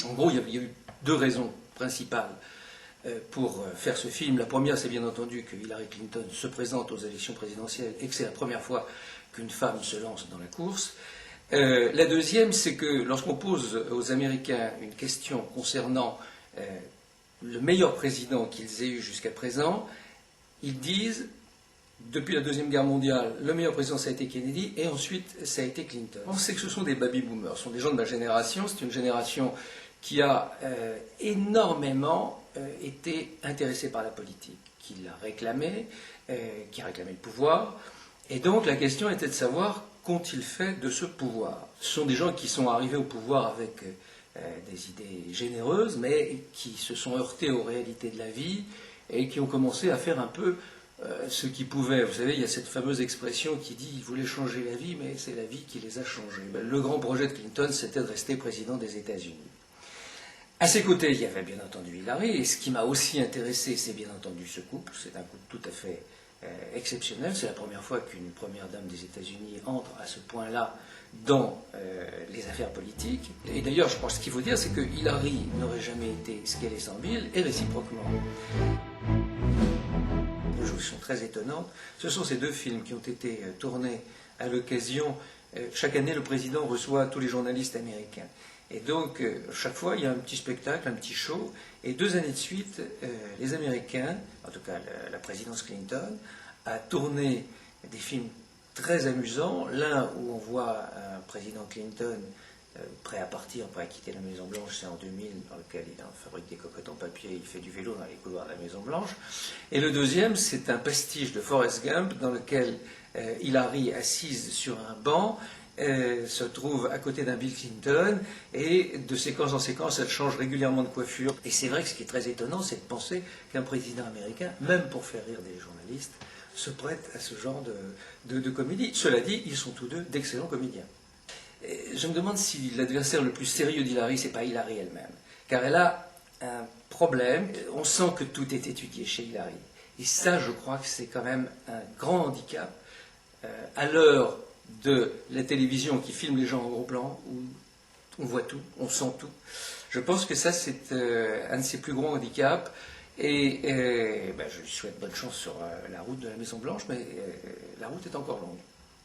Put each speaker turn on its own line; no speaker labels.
En gros, il y a eu deux raisons principales pour faire ce film. La première, c'est bien entendu que Hillary Clinton se présente aux élections présidentielles et que c'est la première fois qu'une femme se lance dans la course. La deuxième, c'est que lorsqu'on pose aux Américains une question concernant le meilleur président qu'ils aient eu jusqu'à présent, ils disent, depuis la Deuxième Guerre mondiale, le meilleur président, ça a été Kennedy, et ensuite, ça a été Clinton. On sait que ce sont des baby-boomers, ce sont des gens de ma génération, c'est une génération qui a énormément été intéressée par la politique, qui l'a réclamé, qui a réclamé le pouvoir, et donc la question était de savoir qu'ont-ils fait de ce pouvoir. Ce sont des gens qui sont arrivés au pouvoir avec des idées généreuses, mais qui se sont heurtés aux réalités de la vie et qui ont commencé à faire un peu ce qu'ils pouvaient. Vous savez, il y a cette fameuse expression qui dit « ils voulaient changer la vie, mais c'est la vie qui les a changés ». Le grand projet de Clinton, c'était de rester président des États-Unis. À ses côtés, il y avait bien entendu Hillary, et ce qui m'a aussi intéressé, c'est bien entendu ce couple. C'est un couple tout à fait exceptionnel. C'est la première fois qu'une première dame des États-Unis entre à ce point-là dans les affaires politiques. Et d'ailleurs, je pense qu'il faut dire, c'est que Hillary n'aurait jamais été ce qu'elle est sans Bill, et réciproquement. Des choses qui sont très étonnantes. Ce sont ces deux films qui ont été tournés à l'occasion. Chaque année, le président reçoit tous les journalistes américains. Et donc, chaque fois, il y a un petit spectacle, un petit show. Et 2 années de suite, les Américains, en tout cas la présidence Clinton, a tourné des films très amusants. L'un où on voit un président Clinton prêt à partir, prêt à quitter la Maison-Blanche, c'est en 2000, dans lequel il fabrique des cocottes en papier, il fait du vélo dans les couloirs de la Maison-Blanche. Et le deuxième, c'est un pastiche de Forrest Gump, dans lequel Hillary, assise sur un banc, se trouve à côté d'un Bill Clinton, et de séquence en séquence, elle change régulièrement de coiffure. Et c'est vrai que ce qui est très étonnant, c'est de penser qu'un président américain, même pour faire rire des journalistes, se prête à ce genre de comédie. Cela dit, ils sont tous deux d'excellents comédiens. Et je me demande si l'adversaire le plus sérieux d'Hillary, c'est pas Hillary elle-même. Car elle a un problème, on sent que tout est étudié chez Hillary. Et ça, je crois que c'est quand même un grand handicap à l'heure de la télévision qui filme les gens en gros plan, où on voit tout, on sent tout. Je pense que ça, c'est un de ses plus gros handicaps. Et je lui souhaite bonne chance sur la route de la Maison-Blanche, mais la route est encore longue.